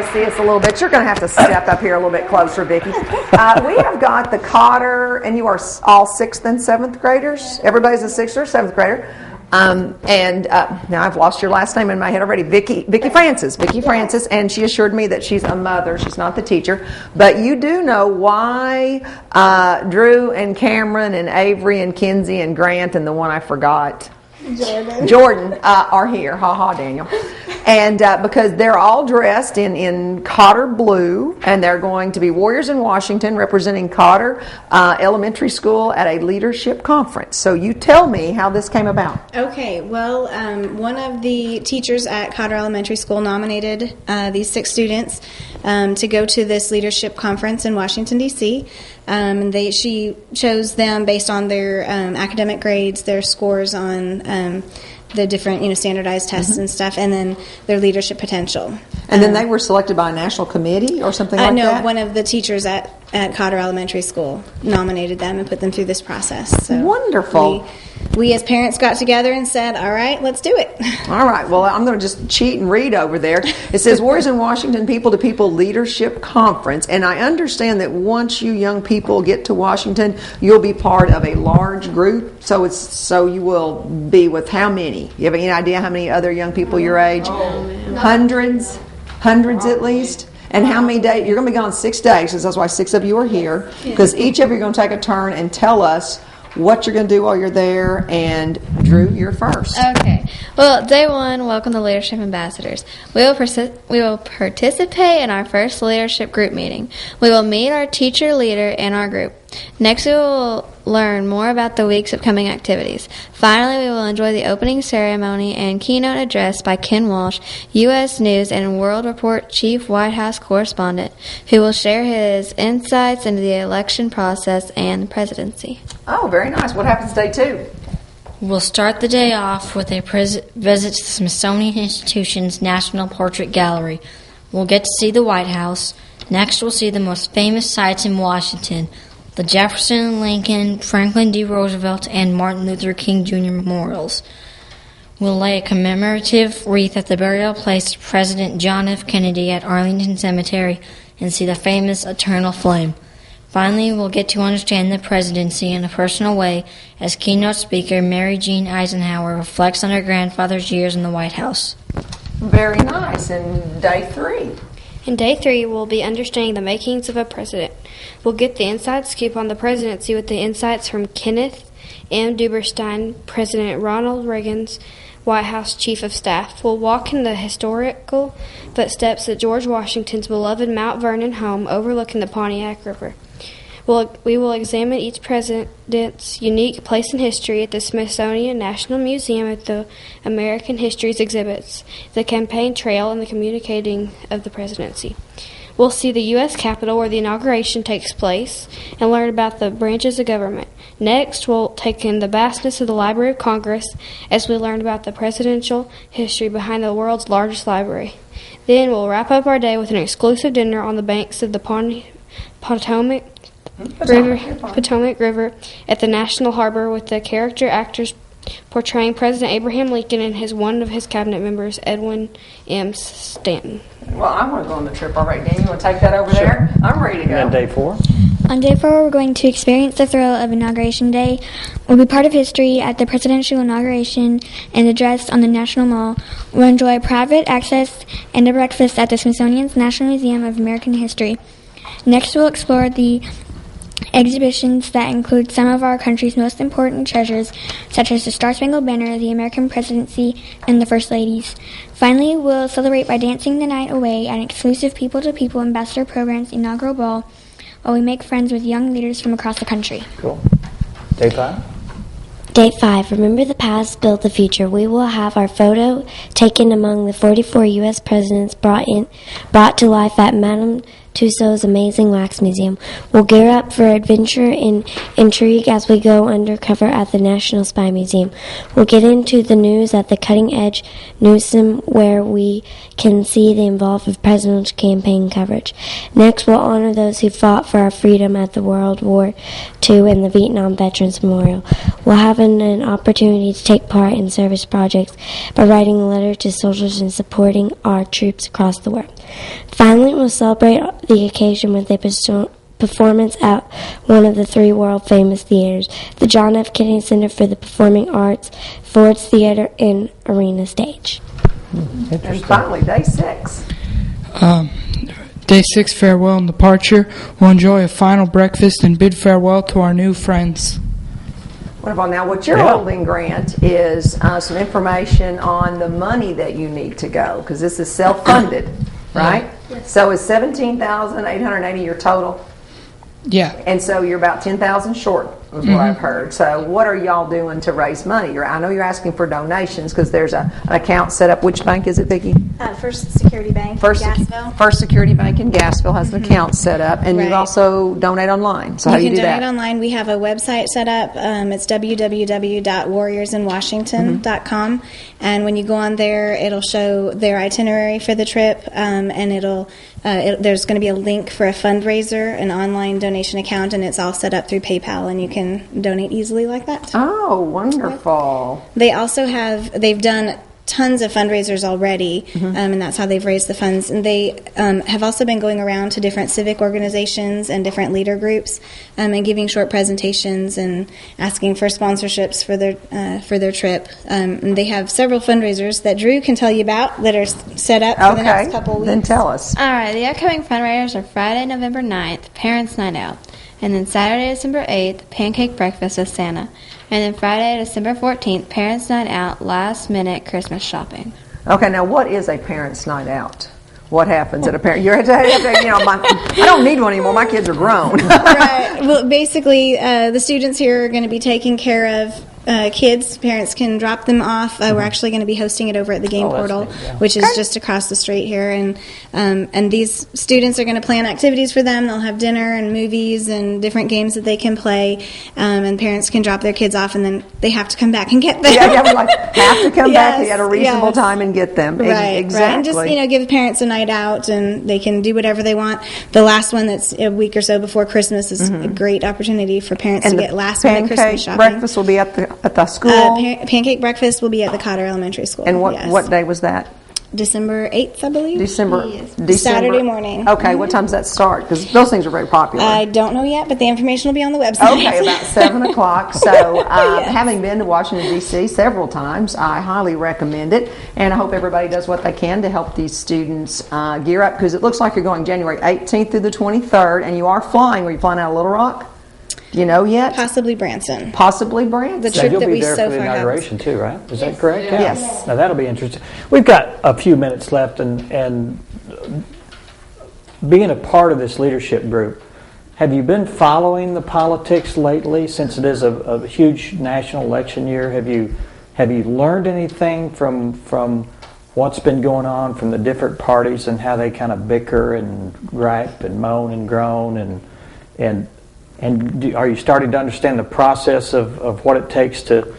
guys see us a little bit. You're going to have to step up here a little bit closer, Vicki. We have got the Cotter, and you are all 6th and 7th graders. Everybody's a 6th or 7th grader. Now I've lost your last name in my head already. Vicki Francis, and she assured me that she's a mother. She's not the teacher, but you do know why Drew and Cameron and Avery and Kinsey and Grant and the one I forgot, Jordan are here. Ha ha, Daniel. And because they're all dressed in Cotter blue, and they're going to be Warriors in Washington representing Cotter Elementary School at a leadership conference. So you tell me how this came about. Okay, well, one of the teachers at Cotter Elementary School nominated these 6 students to go to this leadership conference in Washington, D.C. She chose them based on their academic grades, their scores on the different, standardized tests and stuff, and then their leadership potential. And then they were selected by a national committee or something like that? No, one of the teachers at Cotter Elementary School nominated them and put them through this process. So wonderful. We as parents got together and said, all right, let's do it. All right. Well, I'm going to just cheat and read over there. It says Warriors in Washington People-to-People Leadership Conference. And I understand that once you young people get to Washington, you'll be part of a large group. So you will be with how many? You have any idea how many other young people your age? Hundreds at least. And how many days? You're going to be gone 6 days, because that's why 6 of you are here. Because each of you are going to take a turn and tell us what you're going to do while you're there. And Drew, you're first. Okay. Well, day 1, welcome the Leadership Ambassadors. We will participate in our first leadership group meeting. We will meet our teacher leader and our group. Next, we will learn more about the week's upcoming activities. Finally, we will enjoy the opening ceremony and keynote address by Ken Walsh, U.S. News and World Report Chief White House Correspondent, who will share his insights into the election process and the presidency. Oh, very nice. What happens day 2? We'll start the day off with a visit to the Smithsonian Institution's National Portrait Gallery. We'll get to see the White House. Next, we'll see the most famous sites in Washington: the Jefferson, Lincoln, Franklin D. Roosevelt, and Martin Luther King Jr. memorials. We'll lay a commemorative wreath at the burial place of President John F. Kennedy at Arlington Cemetery and see the famous Eternal Flame. Finally, we'll get to understand the presidency in a personal way as keynote speaker Mary Jean Eisenhower reflects on her grandfather's years in the White House. Very nice. And day 3? In day 3, we'll be understanding the makings of a president. We'll get the inside scoop on the presidency with the insights from Kenneth M. Duberstein, President Ronald Reagan's White House Chief of Staff. We'll walk in the historical footsteps at George Washington's beloved Mount Vernon home overlooking the Pontiac River. We will examine each president's unique place in history at the Smithsonian National Museum at the American Histories exhibits, the campaign trail, and the communicating of the presidency. We'll see the U.S. Capitol where the inauguration takes place and learn about the branches of government. Next, we'll take in the vastness of the Library of Congress as we learn about the presidential history behind the world's largest library. Then we'll wrap up our day with an exclusive dinner on the banks of the Potomac River at the National Harbor with the character actors portraying President Abraham Lincoln and one of his cabinet members, Edwin M. Stanton. Well, I want to go on the trip already. Dan, you want to take that over there? I'm ready to go. And day 4? On day 4, we're going to experience the thrill of Inauguration Day. We'll be part of history at the presidential inauguration and address on the National Mall. We'll enjoy private access and a breakfast at the Smithsonian's National Museum of American History. Next, we'll explore the exhibitions that include some of our country's most important treasures, such as the Star-Spangled Banner, the American presidency, and the First Ladies. Finally, we'll celebrate by dancing the night away at an exclusive People-to-People Ambassador Program's inaugural ball, while we make friends with young leaders from across the country. Cool. Day 5? Day 5, remember the past, build the future. We will have our photo taken among the 44 U.S. presidents brought to life at Madame Tussauds amazing wax museum. We'll gear up for adventure and intrigue as we go undercover at the National Spy Museum. We'll get into the news at the Cutting Edge Newsroom where we can see the involved presidential campaign coverage. Next, we'll honor those who fought for our freedom at the World War II and the Vietnam Veterans Memorial. We'll have an opportunity to take part in service projects by writing a letter to soldiers and supporting our troops across the world. Finally, we'll celebrate the occasion with a performance at one of the 3 world-famous theaters, the John F. Kennedy Center for the Performing Arts, Ford's Theater, and Arena Stage. And finally, day 6. Day 6, farewell and departure. We'll enjoy a final breakfast and bid farewell to our new friends. Wonderful. Now, what you're holding, Grant, is some information on the money that you need to go, because this is self-funded, right? Yes. So is $17,880 your total? Yeah. And so you're about $10,000 short, is what I've heard. So what are y'all doing to raise money? I know you're asking for donations because there's an account set up. Which bank is it, Vicki? First Security Bank, Gassville. First Security Bank in Gassville has an account set up, and you also donate online. So how do you do that? You can donate online. We have a website set up. It's www.warriorsinwashington.com, and when you go on there, it'll show their itinerary for the trip, and there's going to be a link for a fundraiser, an online donation account, and it's all set up through PayPal, and you can donate easily like that. Oh, wonderful. They've done tons of fundraisers already, and that's how they've raised the funds. And they have also been going around to different civic organizations and different leader groups and giving short presentations and asking for sponsorships for their trip. And they have several fundraisers that Drew can tell you about that are set up for the next couple of weeks. Then tell us. All right, the upcoming fundraisers are Friday, November 9th, Parents' Night Out. And then Saturday, December 8th, Pancake Breakfast with Santa. And then Friday, December 14th, Parents' Night Out, last-minute Christmas shopping. Okay, now what is a Parents' Night Out? What happens at a parent? I don't need one anymore. My kids are grown. Right. Well, basically, the students here are going to be taking care of kids. Parents can drop them off. We're actually going to be hosting it over at the Game Portal, which is just across the street here. And these students are going to plan activities for them. They'll have dinner and movies and different games that they can play. And parents can drop their kids off, and then they have to come back and get them. Have to come back at a reasonable time and get them. Right, exactly. Right. And just give parents a night out, and they can do whatever they want. The last one that's a week or so before Christmas is a great opportunity for parents to get last-minute Christmas shopping. Breakfast will be at the school? Pancake breakfast will be at the Cotter Elementary School. And what day was that? December 8th, I believe. December. Saturday morning. Okay, what time does that start? Because those things are very popular. I don't know yet, but the information will be on the website. Okay, about 7 o'clock. So having been to Washington, D.C. several times, I highly recommend it. And I hope everybody does what they can to help these students gear up, because it looks like you're going January 18th through the 23rd, and you are flying. Are you flying out of Little Rock? Do you know yet? Possibly Branson. The trip that you'll we be there so for the far inauguration too, right? Is that correct? Yeah. Yes. Now that'll be interesting. We've got a few minutes left, and being a part of this leadership group, have you been following the politics lately? Since it is a huge national election year, have you learned anything from what's been going on from the different parties and how they kind of bicker and gripe and moan and groan and are you starting to understand the process of what it takes to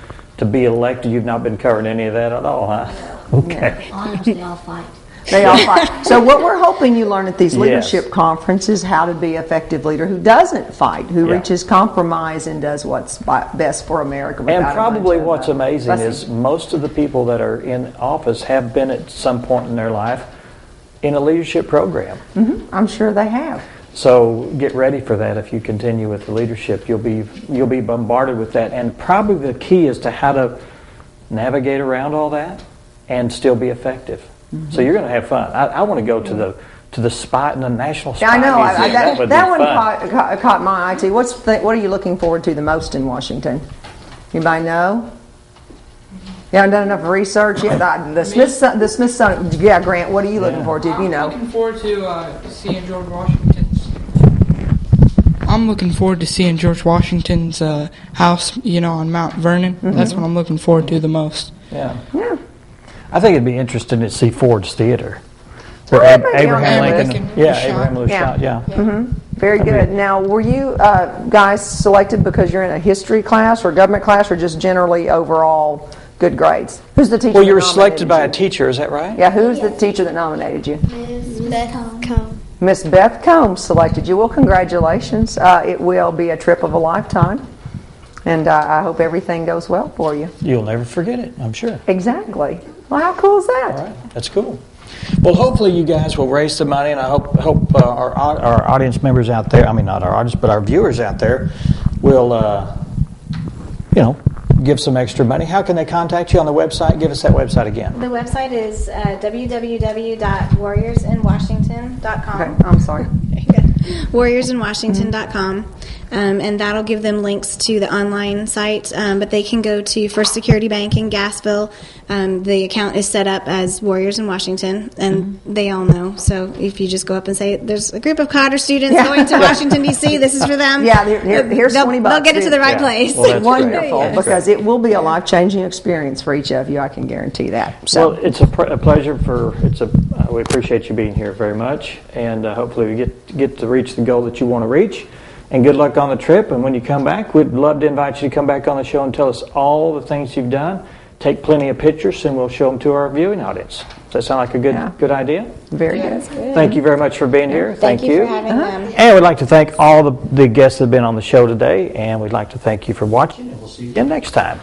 be elected? You've not been covering any of that at all, huh? Okay. Honestly, they all fight. They all fight. So what we're hoping you learn at these leadership conferences, how to be an effective leader who doesn't fight, who reaches compromise and does what's best for America. And probably what's amazing is most of the people that are in office have been at some point in their life in a leadership program. Mm-hmm. I'm sure they have. So get ready for that. If you continue with the leadership, you'll be bombarded with that. And probably the key is to how to navigate around all that and still be effective. Mm-hmm. So you're going to have fun. I want to go to the spot in the National Spy Museum. I know. That one caught my eye too. What are you looking forward to the most in Washington? Anybody know? You haven't done enough research yet. The Smithsonian. Yeah, Grant. What are you looking forward to? I'm looking forward to seeing George Washington's. I'm looking forward to seeing George Washington's house, on Mount Vernon. Mm-hmm. That's what I'm looking forward to the most. Yeah. I think it'd be interesting to see Ford's Theater. Where maybe Abraham on Lincoln, Lincoln yeah, was shot. Abraham was Yeah. shot, yeah. Very good. Now, were you guys selected because you're in a history class or government class, or just generally overall good grades? Who's the teacher? Well, that you were nominated selected by a you? teacher, is that right? Yeah, who's the teacher that nominated you? Come. Miss Beth Combs selected you. Well, congratulations. It will be a trip of a lifetime, and I hope everything goes well for you. You'll never forget it, I'm sure. Exactly. Well, how cool is that? All right, that's cool. Well, hopefully you guys will raise some money, and I hope our audience members out there, I mean not our audience, but our viewers out there will, give some extra money. How can they contact you on the website? Give us that website again. The website is www.warriorsinwashington.com. Okay, I'm sorry. warriorsinwashington.com, and that'll give them links to the online site, but they can go to First Security Bank in Gassville. The account is set up as Warriors in Washington, and they all know. So if you just go up and say, there's a group of Cotter students going to Washington, D.C., this is for them. Yeah, here's they'll, 20 bucks. They'll get it to the right Yeah. place. Well, that's great. Wonderful, That's because it will be a life-changing experience for each of you. I can guarantee that. So, Well, it's a pleasure we appreciate you being here very much, and hopefully we get to reach the goal that you want to reach. And good luck on the trip, and when you come back, we'd love to invite you to come back on the show and tell us all the things you've done. Take plenty of pictures, and we'll show them to our viewing audience. Does that sound like a good idea? very good. Thank you very much for being here. Thank you for having them. And we'd like to thank all the guests that have been on the show today, and we'd like to thank you for watching, and we'll see you again next time.